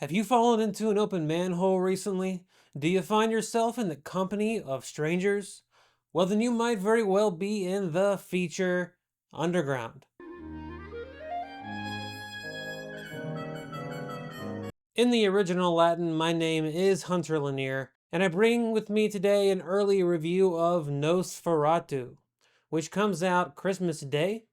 Have you fallen into an open manhole recently? Do you find yourself in the company of strangers? Well, then you might very well be in the feature Underground. In the original Latin, my name is Hunter Lanier, and I bring with me today an early review of Nosferatu, which comes out Christmas Day.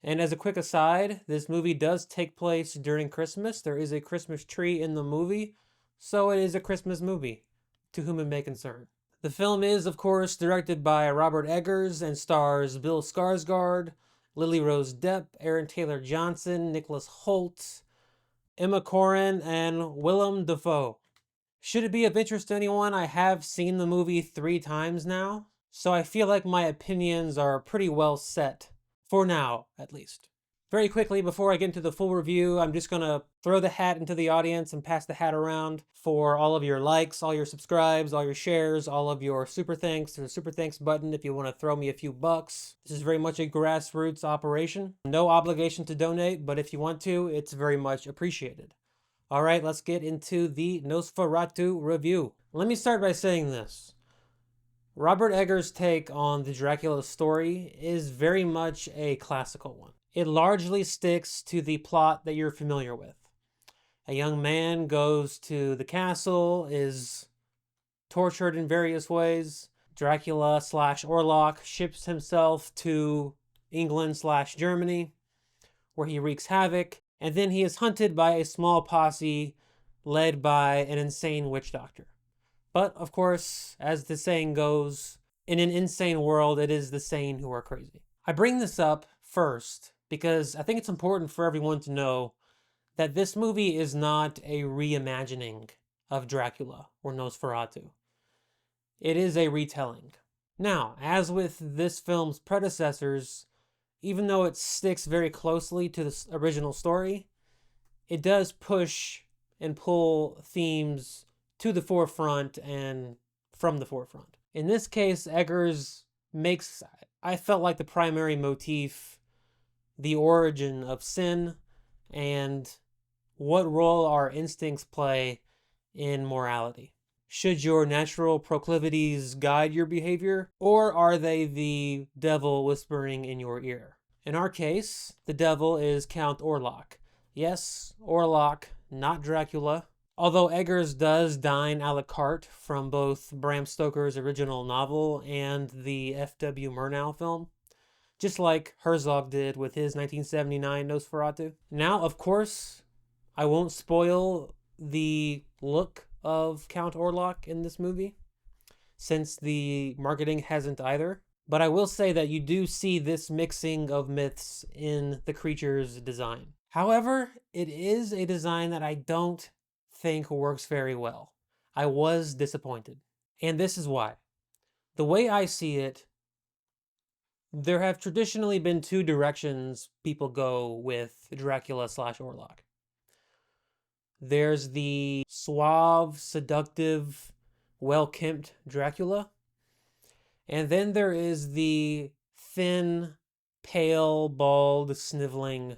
And as a quick aside, this movie does take place during Christmas. There is a Christmas tree in the movie, so it is a Christmas movie, to whom it may concern. The film is, of course, directed by Robert Eggers and stars Bill Skarsgård, Lily Rose Depp, Aaron Taylor Johnson, Nicholas Hoult, Emma Corrin, and Willem Dafoe. Should it be of interest to anyone, I have seen the movie 3 times now, so I feel like my opinions are pretty well set. For now, at least. Very quickly, before I get into the full review, I'm just going to throw the hat into the audience and pass the hat around for all of your likes, all your subscribes, all your shares, all of your super thanks. There's a super thanks button if you want to throw me a few bucks. This is very much a grassroots operation. No obligation to donate, but if you want to, it's very much appreciated. All right, let's get into the Nosferatu review. Let me start by saying this. Robert Eggers' take on the Dracula story is very much a classical one. It largely sticks to the plot that you're familiar with. A young man goes to the castle, is tortured in various ways. Dracula / Orlok ships himself to England / Germany, where he wreaks havoc, and then he is hunted by a small posse led by an insane witch doctor. But, of course, as the saying goes, in an insane world, it is the sane who are crazy. I bring this up first because I think it's important for everyone to know that this movie is not a reimagining of Dracula or Nosferatu. It is a retelling. Now, as with this film's predecessors, even though it sticks very closely to the original story, it does push and pull themes to the forefront and from the forefront. In this case, Eggers makes, I felt like, the primary motif the origin of sin and what role our instincts play in morality. Should your natural proclivities guide your behavior, or are they the devil whispering in your ear? In our case, the devil is Count Orlok. Yes, Orlok, not Dracula. Although Eggers does dine a la carte from both Bram Stoker's original novel and the F.W. Murnau film, just like Herzog did with his 1979 Nosferatu. Now, of course, I won't spoil the look of Count Orlok in this movie, since the marketing hasn't either. But I will say that you do see this mixing of myths in the creature's design. However, it is a design that I don't think works very well. I was disappointed. And this is why. The way I see it, there have traditionally been 2 directions people go with Dracula / Orlok. There's the suave, seductive, well-kempt Dracula. And then there is the thin, pale, bald, sniveling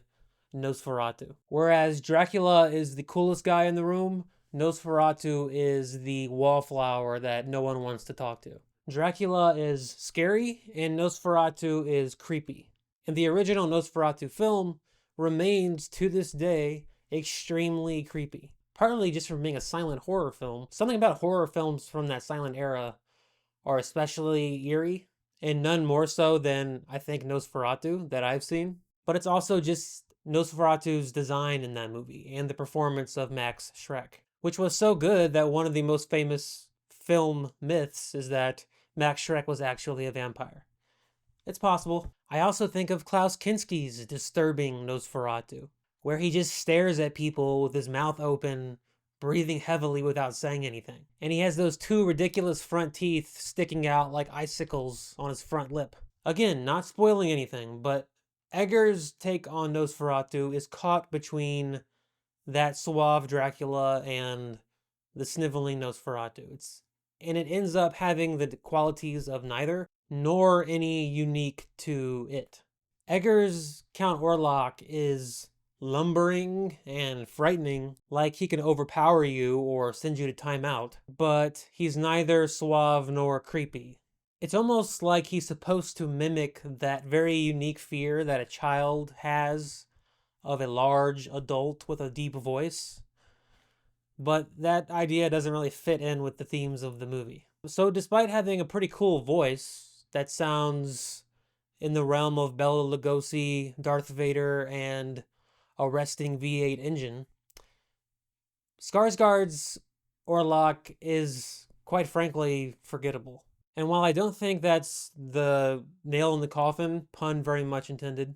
Nosferatu. Whereas Dracula is the coolest guy in the room, Nosferatu is the wallflower that no one wants to talk to. Dracula is scary and Nosferatu is creepy. And the original Nosferatu film remains to this day extremely creepy. Partly just from being a silent horror film. Something about horror films from that silent era are especially eerie, and none more so than I think Nosferatu that I've seen. But it's also just Nosferatu's design in that movie and the performance of Max Schreck, which was so good that one of the most famous film myths is that Max Schreck was actually a vampire. It's possible. I also think of Klaus Kinski's disturbing Nosferatu, where he just stares at people with his mouth open, breathing heavily without saying anything. And he has those 2 ridiculous front teeth sticking out like icicles on his front lip. Again, not spoiling anything, but Eggers' take on Nosferatu is caught between that suave Dracula and the sniveling Nosferatu. And it ends up having the qualities of neither, nor any unique to it. Eggers' Count Orlok is lumbering and frightening, like he can overpower you or send you to timeout, but he's neither suave nor creepy. It's almost like he's supposed to mimic that very unique fear that a child has of a large adult with a deep voice, but that idea doesn't really fit in with the themes of the movie. So despite having a pretty cool voice that sounds in the realm of Bela Lugosi, Darth Vader, and a resting V8 engine, Skarsgård's Orlok is, quite frankly, forgettable. And while I don't think that's the nail in the coffin, pun very much intended,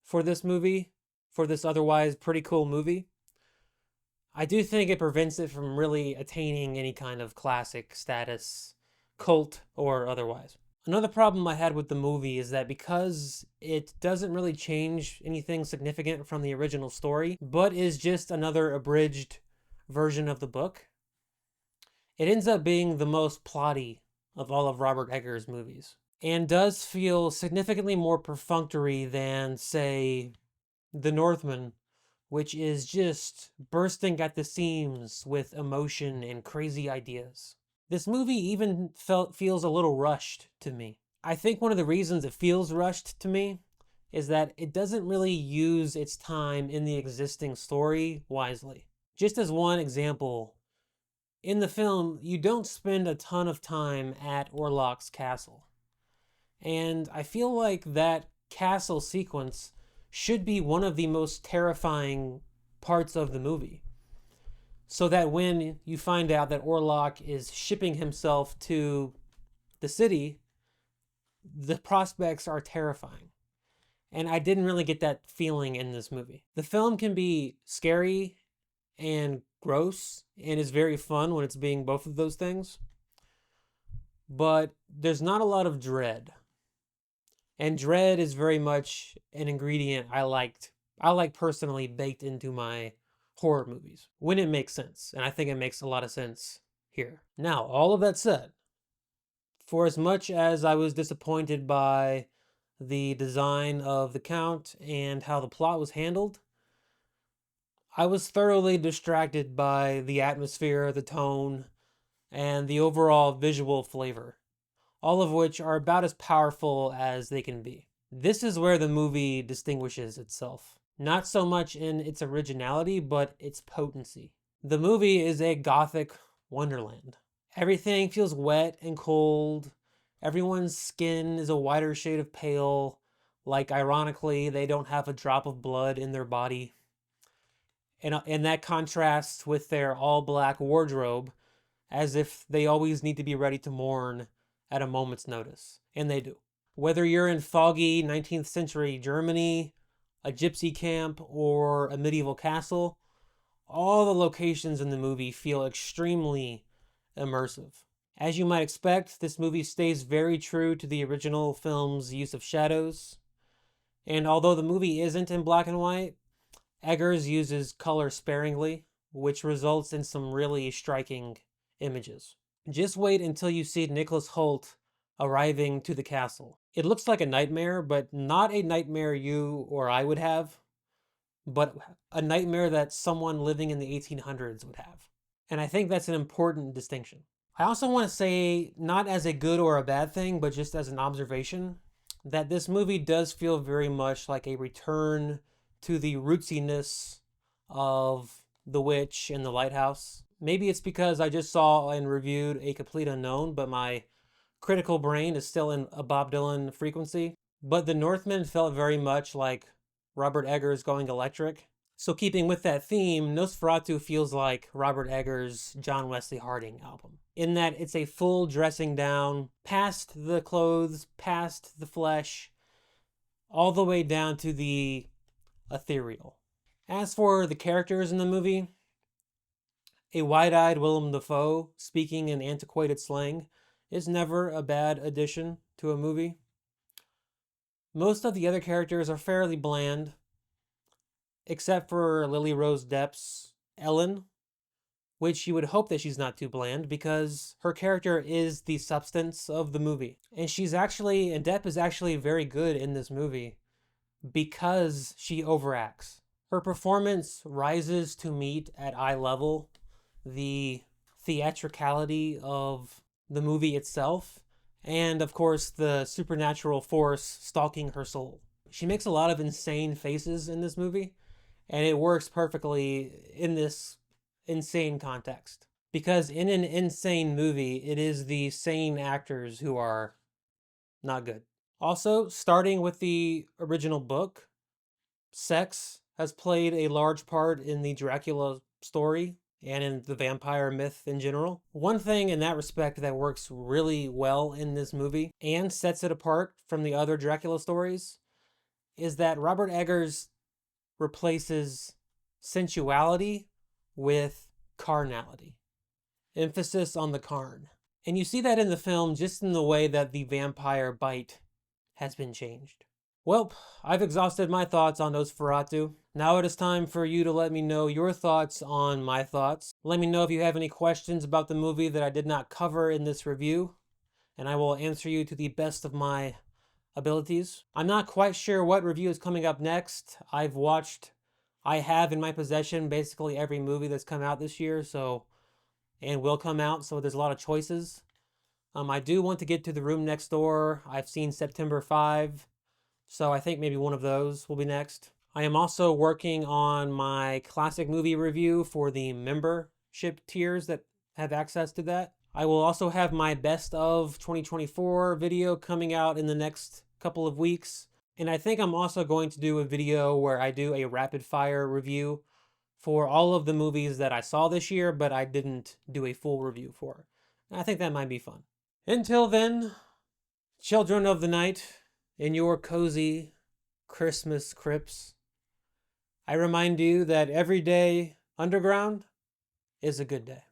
for this movie, for this otherwise pretty cool movie, I do think it prevents it from really attaining any kind of classic status, cult or otherwise. Another problem I had with the movie is that because it doesn't really change anything significant from the original story, but is just another abridged version of the book, it ends up being the most plotty of all of Robert Eggers' movies, and does feel significantly more perfunctory than, say, The Northman, which is just bursting at the seams with emotion and crazy ideas. This movie even feels a little rushed to me. I think one of the reasons it feels rushed to me is that it doesn't really use its time in the existing story wisely. Just as one example, in the film, you don't spend a ton of time at Orlok's castle. And I feel like that castle sequence should be one of the most terrifying parts of the movie. So that when you find out that Orlok is shipping himself to the city, the prospects are terrifying. And I didn't really get that feeling in this movie. The film can be scary and gross and is very fun when it's being both of those things. But there's not a lot of dread. And dread is very much an ingredient I like personally baked into my horror movies when it makes sense. And I think it makes a lot of sense here. Now, all of that said, for as much as I was disappointed by the design of the Count and how the plot was handled, I was thoroughly distracted by the atmosphere, the tone, and the overall visual flavor, all of which are about as powerful as they can be. This is where the movie distinguishes itself. Not so much in its originality, but its potency. The movie is a gothic wonderland. Everything feels wet and cold. Everyone's skin is a whiter shade of pale. Like, ironically, they don't have a drop of blood in their body. And that contrasts with their all-black wardrobe, as if they always need to be ready to mourn at a moment's notice. And they do. Whether you're in foggy 19th century Germany, a gypsy camp, or a medieval castle, all the locations in the movie feel extremely immersive. As you might expect, this movie stays very true to the original film's use of shadows. And although the movie isn't in black and white, Eggers uses color sparingly, which results in some really striking images. Just wait until you see Nicholas Hoult arriving to the castle. It looks like a nightmare, but not a nightmare you or I would have, but a nightmare that someone living in the 1800s would have. And I think that's an important distinction. I also want to say, not as a good or a bad thing, but just as an observation, that this movie does feel very much like a return to the rootsiness of The Witch and The Lighthouse. Maybe it's because I just saw and reviewed A Complete Unknown, but my critical brain is still in a Bob Dylan frequency. But The Northman felt very much like Robert Eggers going electric. So keeping with that theme, Nosferatu feels like Robert Eggers' John Wesley Harding album, in that it's a full dressing down, past the clothes, past the flesh, all the way down to the ethereal. As for the characters in the movie, a wide-eyed Willem Dafoe speaking in antiquated slang is never a bad addition to a movie. Most of the other characters are fairly bland, except for Lily Rose Depp's Ellen, which you would hope that she's not too bland because her character is the substance of the movie. And Depp is actually very good in this movie because she overacts. Her performance rises to meet at eye level the theatricality of the movie itself, and of course, the supernatural force stalking her soul. She makes a lot of insane faces in this movie, and it works perfectly in this insane context. Because in an insane movie, it is the sane actors who are not good. Also, starting with the original book, sex has played a large part in the Dracula story and in the vampire myth in general. One thing in that respect that works really well in this movie and sets it apart from the other Dracula stories is that Robert Eggers replaces sensuality with carnality. Emphasis on the carn. And you see that in the film just in the way that the vampire bite has been changed. Well, I've exhausted my thoughts on Nosferatu. Now it is time for you to let me know your thoughts on my thoughts. Let me know if you have any questions about the movie that I did not cover in this review, and I will answer you to the best of my abilities. I'm not quite sure what review is coming up next. I have in my possession basically every movie that's come out this year, and will come out, so there's a lot of choices. I do want to get to The Room Next Door. I've seen September 5, so I think maybe one of those will be next. I am also working on my classic movie review for the membership tiers that have access to that. I will also have my best of 2024 video coming out in the next couple of weeks. And I think I'm also going to do a video where I do a rapid fire review for all of the movies that I saw this year, but I didn't do a full review for. I think that might be fun. Until then, children of the night, in your cozy Christmas crypts, I remind you that every day underground is a good day.